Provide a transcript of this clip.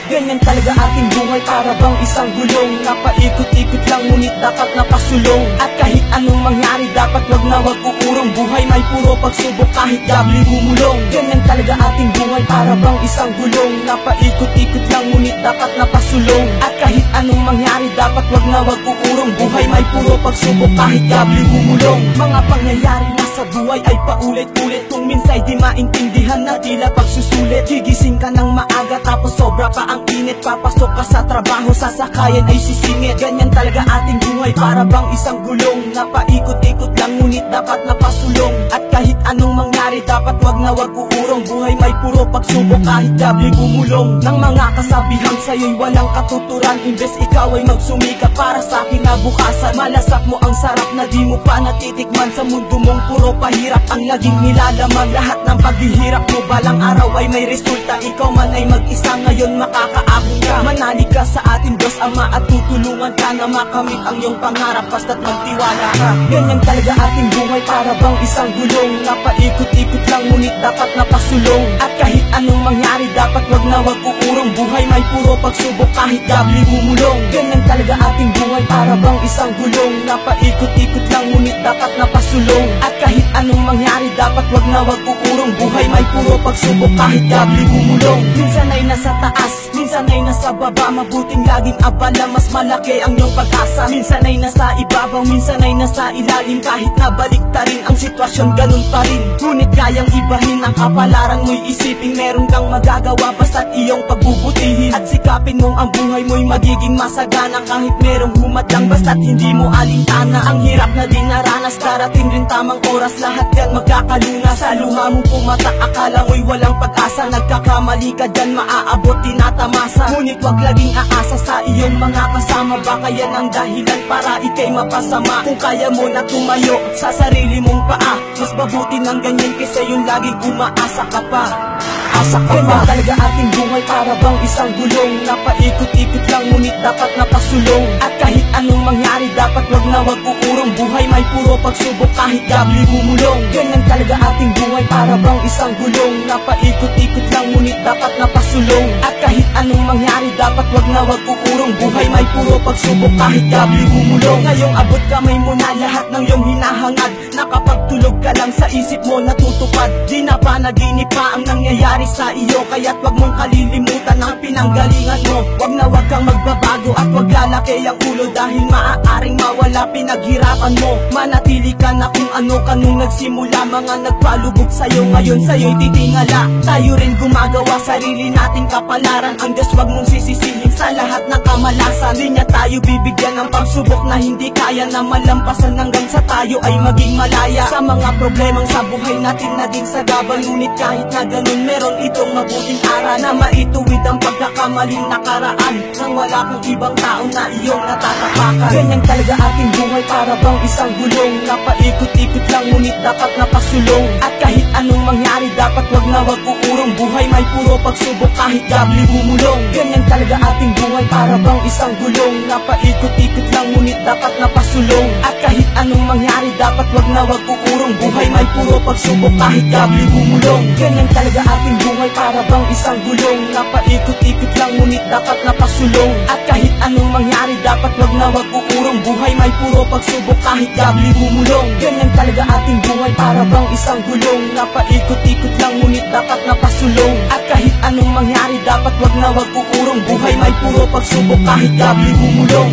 Ganyan talaga ating buhay, para bang isang gulong napaikot-ikot lang ngunit dapat napasulong. At kahit anong mangyari dapat wag na wag uurong. Buhay may puro pagsubok kahit gabli bumulong. Ganyan talaga ating buhay, para bang isang gulong napaikot-ikot lang ngunit dapat napasulong. At kahit anong mangyari dapat wag na wag uurong. Buhay may puro pagsubok kahit gabli bumulong. Mga pangyayari na sa buhay ay paulit-ulit, kung minsa'y di maintindihan na tila pagsusulit. Gigising ka ng maaga tapos sobra pa ang init, papasok ka sa trabaho, sasakayan ay sisingit. Ganyan talaga ating buhay, para bang isang gulong napaikot-ikot lang ngunit dapat napasulong. At kahit anong mangyari dapat wag na wag uurong. Buhay may puro pagsubok kahit gabli bumulong. Ng mga kasabihang sa'yo'y walang katuturan, imbes ikaw ay magsumika para sa kinabukasan. Malasap mo ang sarap na di mo pa natitikman, sa mundo mong puro pahirap ang laging nilalaman. Lahat ng paghihirap mo balang araw ay may resulta. Ikaw man ay mag-isa ngayon makakaahon ka. Manalig ka sa ating Diyos Ama at tutulungan ka na makamit ang iyong pangarap basta't magtiwala ka. Ganyan talaga ating buhay, para bang isang gulong napaikot-ikot lang ngunit dapat napasulong. At kahit anong mangyari dapat wag na wag uurong. Buhay may puro pagsubok kahit gabli bumulong. Ganyan talaga ating buhay, para bang isang gulong napaikot-ikot lang ngunit dapat napasulong. At kahit anong mangyari dapat wag na wag uurong. Buhay may puro pagsubok kahit gabli bumulong. Minsan ay nasa taas, minsan ay nasa baba, mabuting laging abala, mas malaki ang iyong pag-asa. Minsan ay nasa ibabaw, minsan ay nasa ilalim, kahit nabaliktarin ang sitwasyon ganun pa rin. Ngunit kayang ibahin ang kapalaran mo'y isipin meron kang magagawa basta't iyong pagbubutihin. At sikapin mong ang buhay mo'y magiging masagana, kahit merong humadlang basta't hindi mo alintana. Ang hirap na dinaranas, darating rin tamang oras, lahat yan magkakaluna. Sa luha mong pumatak, akala mo'y walang pag-asa, nagkakamali ka dyan, maaabot tinatamasa. Ngunit wag laging aasa sa iyong mga kasama, baka yan ang dahilan para ika'y mapasama. Kung kaya mo na tumayo sa sarili mong paa, mas mabuti ng ganyan kaysa yung laging umaasa ka pa. Asa ka pa. Talaga ating buhay, para bang isang gulong napaikot-ikot lang ngunit dapat napasulong. At kahit anong mangyari dapat wag na wag uurong. Buhay may puro pagsubok kahit gabli bumulong. Ganyan talaga ating buhay, para bang isang gulong napaikot-ikot lang ngunit dapat napasulong. At kahit anong mangyari dapat wag na wag uurong. Buhay may puro pagsubok kahit gabli bumulong. Ngayong abot kamay mo na lahat ng iyong hinahangad, nakapagtulog ka lang sa isip mo natutupad. Di na panaginip pa ang nangyayari sa iyo, kaya't wag mong kalilimutan ang pinanggalingan mo. Wag na wag kang magbabago at wag lalaki ang ulo, dahil maaaring mawala pinaghirapan mo. Manatili ka na kung ano ka nung nagsimula. Mga nagpalubog sa'yo ngayon sa'yo'y titingala. Tayo rin gumagawa sarili nating kapalaran. Ang Diyos wag mong sisisihin sa lahat ng kamalasan. Di niya tayo bibigyan ng pagsubok na hindi kaya na malampasan, hanggang sa tayo ay maging malaya sa mga problemang sa buhay natin naging sagabal. Ngunit kahit na ganun meron itong mabuting aral na maituwid ang pagkakamaling nakaraan, nang wala kang ibang tao na iyong natatapakan. Ganyan talaga ating buhay, para bang isang gulong napaikot-ikot lang ngunit dapat napasulong. At kahit anong mangyari dapat wag na wag uurong. Buhay may puro pagsubok kahit gabli bumulong. Ganyan talaga ating buhay, para bang isang gulong napaikot-ikot lang ngunit dapat napasulong. At kahit anong mangyari dapat wag na wag uurong. Buhay may puro pagsubok kahit gabli bumulong. Ganyan talaga ating buhay, para bang isang gulong napaikot-ikot lang ngunit dapat napasulong. At kahit anong mangyari dapat wag na wag uurong. Buhay may puro pagsubok kahit gabli bumulong. Ganyan talaga ating buhay, para bang isang gulong napaikot-ikot lang ngunit dapat napasulong. At kahit anong mangyari dapat wag na wag uurong. Buhay may puro pagsubok kahit gabli bumulong.